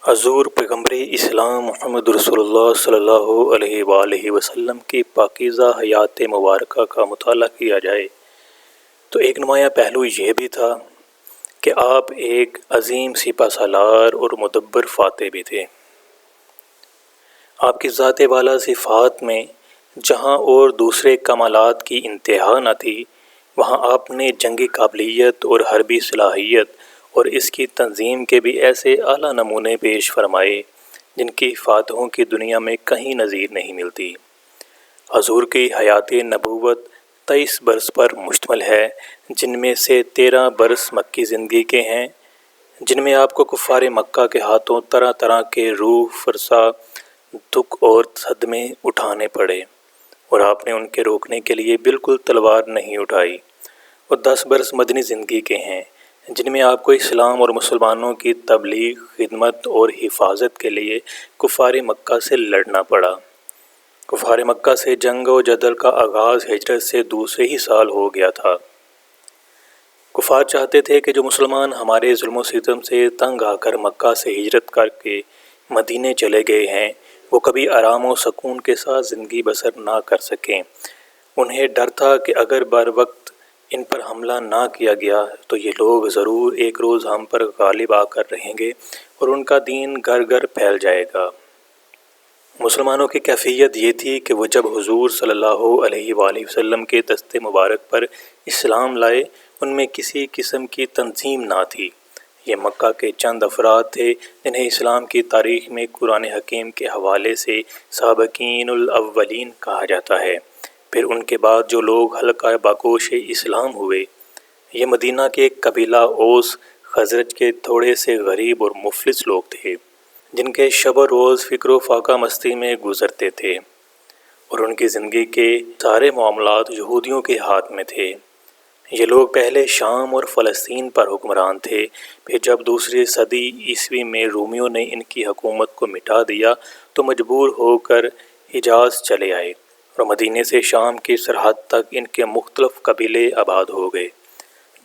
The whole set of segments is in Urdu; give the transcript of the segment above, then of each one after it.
حضور پیغمبر اسلام محمد رسول اللہ صلی اللہ علیہ وآلہ وسلم کی پاکیزہ حیات مبارکہ کا مطالعہ کیا جائے تو ایک نمایاں پہلو یہ بھی تھا کہ آپ ایک عظیم سپہ سالار اور مدبر فاتح بھی تھے۔ آپ کی ذات والا صفات میں جہاں اور دوسرے کمالات کی انتہا نہ تھی، وہاں آپ نے جنگی قابلیت اور حربی صلاحیت اور اس کی تنظیم کے بھی ایسے اعلیٰ نمونے پیش فرمائے جن کی فاتحوں کی دنیا میں کہیں نظیر نہیں ملتی۔ حضور کی حیات نبوت 23 برس پر مشتمل ہے، جن میں سے 13 برس مکی زندگی کے ہیں، جن میں آپ کو کفار مکہ کے ہاتھوں طرح طرح کے روح فرسا دکھ اور صدمے اٹھانے پڑے اور آپ نے ان کے روکنے کے لیے بالکل تلوار نہیں اٹھائی، اور 10 برس مدنی زندگی کے ہیں، جن میں آپ کو اسلام اور مسلمانوں کی تبلیغ، خدمت اور حفاظت کے لیے کفار مکہ سے لڑنا پڑا۔ کفار مکہ سے جنگ و جدل کا آغاز ہجرت سے دوسرے ہی سال ہو گیا تھا۔ کفار چاہتے تھے کہ جو مسلمان ہمارے ظلم و ستم سے تنگ آ کر مکہ سے ہجرت کر کے مدینے چلے گئے ہیں، وہ کبھی آرام و سکون کے ساتھ زندگی بسر نہ کر سکیں۔ انہیں ڈر تھا کہ اگر بر وقت ان پر حملہ نہ کیا گیا تو یہ لوگ ضرور ایک روز ہم پر غالب آ کر رہیں گے اور ان کا دین گھر گھر پھیل جائے گا۔ مسلمانوں کی کیفیت یہ تھی کہ وہ جب حضور صلی اللہ علیہ وآلہ وسلم کے دست مبارک پر اسلام لائے، ان میں کسی قسم کی تنظیم نہ تھی۔ یہ مکہ کے چند افراد تھے جنہیں اسلام کی تاریخ میں قرآن حکیم کے حوالے سے سابقین الاولین کہا جاتا ہے۔ پھر ان کے بعد جو لوگ حلقہ باگوش اسلام ہوئے، یہ مدینہ کے قبیلہ اوس خزرج کے تھوڑے سے غریب اور مفلس لوگ تھے، جن کے شب و روز فکر و فاقہ مستی میں گزرتے تھے، اور ان کی زندگی کے سارے معاملات یہودیوں کے ہاتھ میں تھے۔ یہ لوگ پہلے شام اور فلسطین پر حکمران تھے، پھر جب دوسری صدی عیسوی میں رومیوں نے ان کی حکومت کو مٹا دیا تو مجبور ہو کر حجاز چلے آئے، اور مدینے سے شام کی سرحد تک ان کے مختلف قبیلے آباد ہو گئے،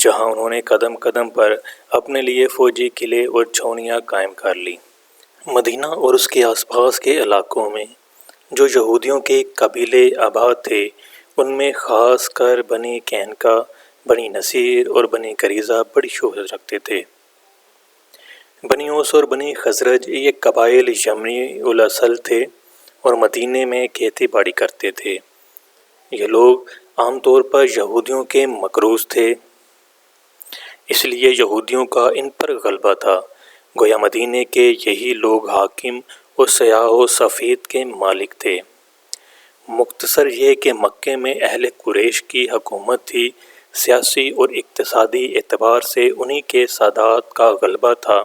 جہاں انہوں نے قدم قدم پر اپنے لیے فوجی قلعے اور چھاؤنیاں قائم کر لی۔ مدینہ اور اس کے آس پاس کے علاقوں میں جو یہودیوں کے قبیلے آباد تھے، ان میں خاص کر بنی کینکا، بنی نصیر اور بنی قریظہ بڑی شہرت رکھتے تھے۔ بنی اوس اور بنی خزرج یہ قبائل یمنی الاصل تھے اور مدینے میں کھیتی باڑی کرتے تھے۔ یہ لوگ عام طور پر یہودیوں کے مقروض تھے، اس لیے یہودیوں کا ان پر غلبہ تھا۔ گویا مدینے کے یہی لوگ حاکم اور سیاح و سفید کے مالک تھے۔ مختصر یہ کہ مکے میں اہل قریش کی حکومت تھی، سیاسی اور اقتصادی اعتبار سے انہی کے سادات کا غلبہ تھا،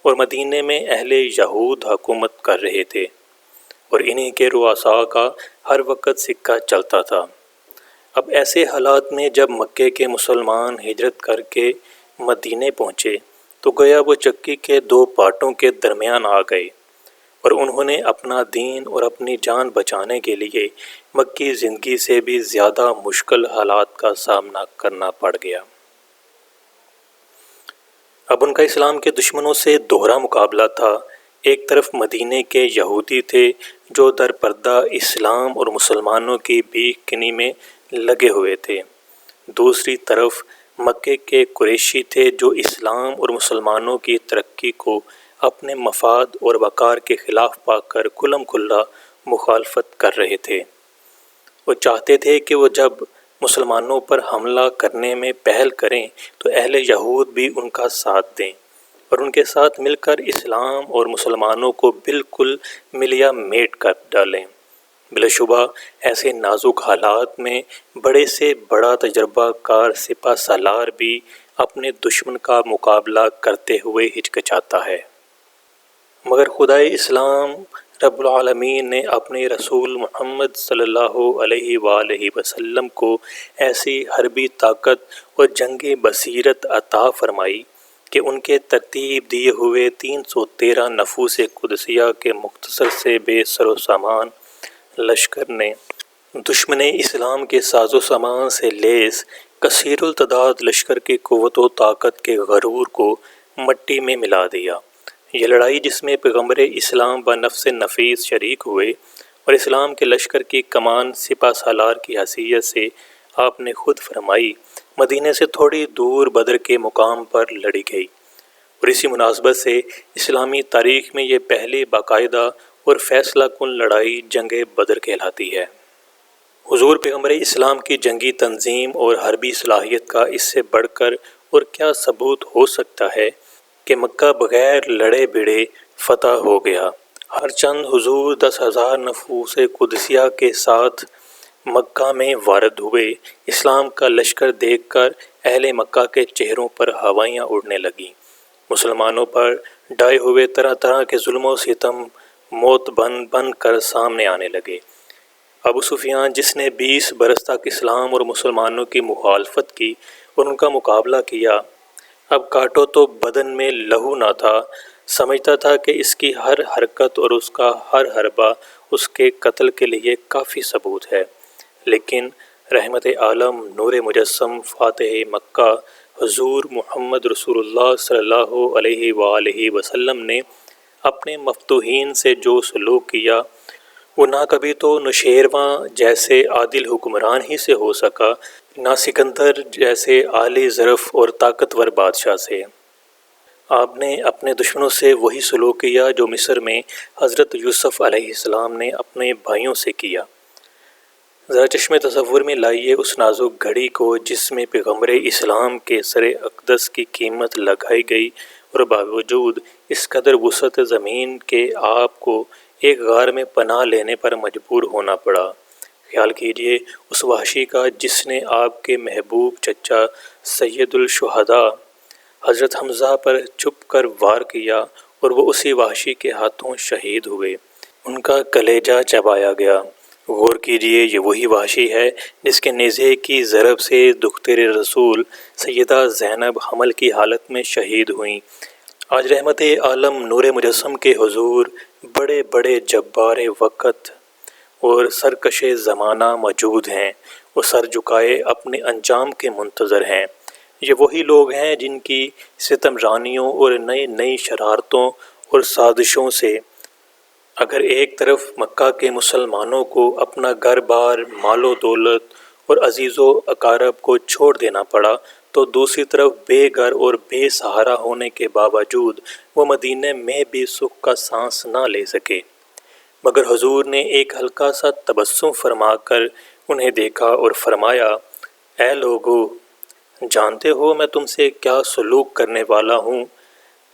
اور مدینے میں اہل یہود حکومت کر رہے تھے، اور انہی کے رؤساء کا ہر وقت سکہ چلتا تھا۔ اب ایسے حالات میں جب مکے کے مسلمان ہجرت کر کے مدینے پہنچے تو گویا وہ چکی کے دو پاٹوں کے درمیان آ گئے، اور انہوں نے اپنا دین اور اپنی جان بچانے کے لیے مکی زندگی سے بھی زیادہ مشکل حالات کا سامنا کرنا پڑ گیا۔ اب ان کا اسلام کے دشمنوں سے دوہرا مقابلہ تھا۔ ایک طرف مدینے کے یہودی تھے جو در پردہ اسلام اور مسلمانوں کی بیخ کنی میں لگے ہوئے تھے، دوسری طرف مکے کے قریشی تھے جو اسلام اور مسلمانوں کی ترقی کو اپنے مفاد اور وقار کے خلاف پا کر کھلم کھلا مخالفت کر رہے تھے۔ وہ چاہتے تھے کہ وہ جب مسلمانوں پر حملہ کرنے میں پہل کریں تو اہل یہود بھی ان کا ساتھ دیں اور ان کے ساتھ مل کر اسلام اور مسلمانوں کو بالکل ملیا میٹ کر ڈالیں۔ بلا شبہ ایسے نازک حالات میں بڑے سے بڑا تجربہ کار سپہ سالار بھی اپنے دشمن کا مقابلہ کرتے ہوئے ہچکچاتا ہے، مگر خدائے اسلام رب العالمین نے اپنے رسول محمد صلی اللہ علیہ وآلہ وسلم کو ایسی حربی طاقت اور جنگی بصیرت عطا فرمائی کہ ان کے ترتیب دیے ہوئے 313 نفوس قدسیہ کے مختصر سے بے سر و سامان لشکر نے دشمن اسلام کے ساز و سامان سے لیس کثیر التعداد لشکر کی قوت و طاقت کے غرور کو مٹی میں ملا دیا۔ یہ لڑائی جس میں پیغمبر اسلام و نفس نفیس شریک ہوئے اور اسلام کے لشکر کی کمان سپہ سالار کی حیثیت سے آپ نے خود فرمائی، مدینہ سے تھوڑی دور بدر کے مقام پر لڑی گئی، اور اسی مناسبت سے اسلامی تاریخ میں یہ پہلی باقاعدہ اور فیصلہ کن لڑائی جنگ بدر کہلاتی ہے۔ حضور پیغمبر اسلام کی جنگی تنظیم اور حربی صلاحیت کا اس سے بڑھ کر اور کیا ثبوت ہو سکتا ہے کہ مکہ بغیر لڑے بڑے فتح ہو گیا۔ ہر چند حضور 10,000 نفوس قدسیہ کے ساتھ مکہ میں وارد ہوئے۔ اسلام کا لشکر دیکھ کر اہل مکہ کے چہروں پر ہوائیاں اڑنے لگیں۔ مسلمانوں پر ڈھائے ہوئے طرح طرح کے ظلم و ستم موت بن بن کر سامنے آنے لگے۔ ابو سفیان جس نے 20 برس تک اسلام اور مسلمانوں کی مخالفت کی اور ان کا مقابلہ کیا، اب کاٹو تو بدن میں لہو نہ تھا، سمجھتا تھا کہ اس کی ہر حرکت اور اس کا ہر حربہ اس کے قتل کے لیے کافی ثبوت ہے، لیکن رحمت عالم نور مجسم فاتح مکہ حضور محمد رسول اللہ صلی اللہ علیہ وآلہ وسلم نے اپنے مفتوحین سے جو سلوک کیا وہ نہ کبھی تو نوشیرواں جیسے عادل حکمران ہی سے ہو سکا، نہ سکندر جیسے عالی ظرف اور طاقتور بادشاہ سے۔ آپ نے اپنے دشمنوں سے وہی سلوک کیا جو مصر میں حضرت یوسف علیہ السلام نے اپنے بھائیوں سے کیا۔ ذرا چشم تصور میں لائیے اس نازک گھڑی کو جس میں پیغمبر اسلام کے سر اقدس کی قیمت لگائی گئی اور باوجود اس قدر وسعت زمین کے آپ کو ایک غار میں پناہ لینے پر مجبور ہونا پڑا۔ خیال کیجئے اس وحشی کا جس نے آپ کے محبوب چچا سید الشہداء حضرت حمزہ پر چھپ کر وار کیا اور وہ اسی وحشی کے ہاتھوں شہید ہوئے، ان کا کلیجہ چبایا گیا۔ غور کیجئے یہ وہی وحشی ہے جس کے نیزے کی ضرب سے دختر رسول سیدہ زینب حمل کی حالت میں شہید ہوئیں۔ آج رحمت عالم نور مجسم کے حضور بڑے بڑے جبار وقت اور سرکش زمانہ موجود ہیں، وہ سر جھکائے اپنے انجام کے منتظر ہیں۔ یہ وہی لوگ ہیں جن کی ستم رانیوں اور نئی نئی شرارتوں اور سازشوں سے اگر ایک طرف مکہ کے مسلمانوں کو اپنا گھر بار، مال و دولت اور عزیز و اقارب کو چھوڑ دینا پڑا، تو دوسری طرف بے گھر اور بے سہارا ہونے کے باوجود وہ مدینہ میں بھی سکھ کا سانس نہ لے سکے، مگر حضور نے ایک ہلکا سا تبسم فرما کر انہیں دیکھا اور فرمایا، اے لوگو، جانتے ہو میں تم سے کیا سلوک کرنے والا ہوں؟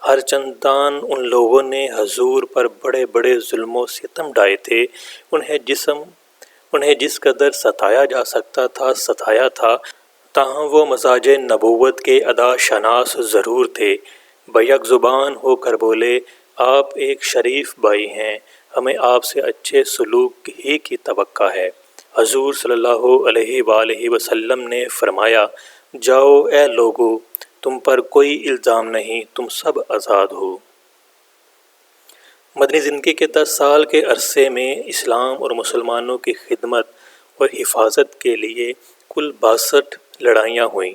ہر چندان ان لوگوں نے حضور پر بڑے بڑے ظلم و ستم ڈھائے تھے، انہیں جس قدر ستایا جا سکتا تھا ستایا تھا، تاہم وہ مزاج نبوت کے ادا شناس ضرور تھے۔ بیک زبان ہو کر بولے، آپ ایک شریف بھائی ہیں، ہمیں آپ سے اچھے سلوک ہی کی توقع ہے۔ حضور صلی اللہ علیہ وآلہ وسلم نے فرمایا، جاؤ اے لوگو، تم پر کوئی الزام نہیں، تم سب آزاد ہو۔ مدنی زندگی کے 10 سال کے عرصے میں اسلام اور مسلمانوں کی خدمت اور حفاظت کے لیے کل 62 لڑائیاں ہوئیں،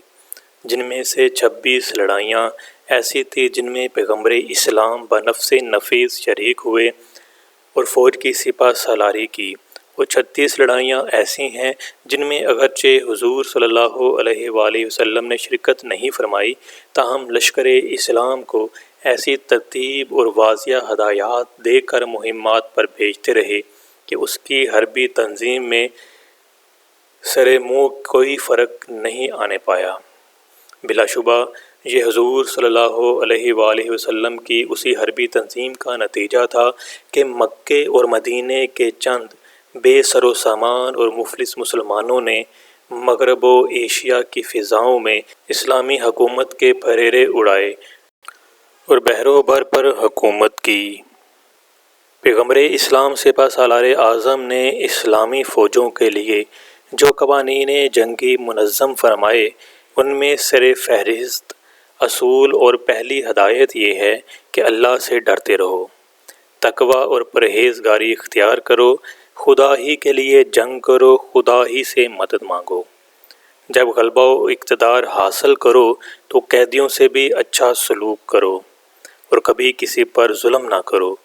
جن میں سے 26 لڑائیاں ایسی تھیں جن میں پیغمبر اسلام بنفس نفیس شریک ہوئے اور فوج کی سپہ سالاری کی، اور 36 لڑائیاں ایسی ہیں جن میں اگرچہ حضور صلی اللہ علیہ وآلہ وسلم نے شرکت نہیں فرمائی، تاہم لشکر اسلام کو ایسی ترتیب اور واضح ہدایات دے کر مہمات پر بھیجتے رہے کہ اس کی حربی تنظیم میں سر منہ کوئی فرق نہیں آنے پایا۔ بلا شبہ یہ حضور صلی اللہ علیہ وآلہ وسلم کی اسی حربی تنظیم کا نتیجہ تھا کہ مکے اور مدینے کے چند بے سر و سامان اور مفلس مسلمانوں نے مغرب و ایشیا کی فضاؤں میں اسلامی حکومت کے پھریرے اڑائے اور بحر و بر پر حکومت کی۔ پیغمبر اسلام سپہ سالار اعظم نے اسلامی فوجوں کے لیے جو قوانین جنگی منظم فرمائے، ان میں سر فہرست اصول اور پہلی ہدایت یہ ہے کہ اللہ سے ڈرتے رہو، تقوی اور پرہیزگاری اختیار کرو، خدا ہی کے لیے جنگ کرو، خدا ہی سے مدد مانگو۔ جب غلبہ و اقتدار حاصل کرو تو قیدیوں سے بھی اچھا سلوک کرو، اور کبھی کسی پر ظلم نہ کرو۔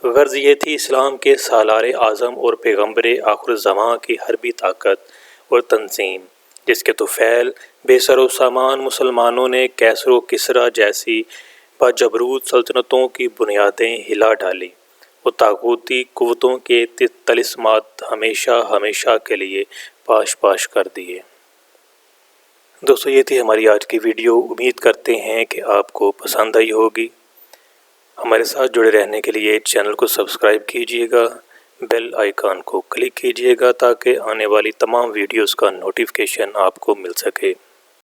غرض یہ تھی اسلام کے سالار اعظم اور پیغمبر آخر الزماں کی حربی طاقت اور تنظیم، جس کے طفیل بے سر و سامان مسلمانوں نے کیسر و کسریٰ جیسی باجبروت سلطنتوں کی بنیادیں ہلا ڈالیں اور طاغوتی قوتوں کے طلسمات ہمیشہ ہمیشہ کے لیے پاش پاش کر دیے۔ دوستو، یہ تھی ہماری آج کی ویڈیو۔ امید کرتے ہیں کہ آپ کو پسند آئی ہوگی۔ ہمارے ساتھ جڑے رہنے کے لیے چینل کو سبسکرائب کیجیے گا، بیل آئیکن کو کلک کیجیے گا تاکہ آنے والی تمام ویڈیوز کا نوٹیفیکیشن آپ کو مل سکے۔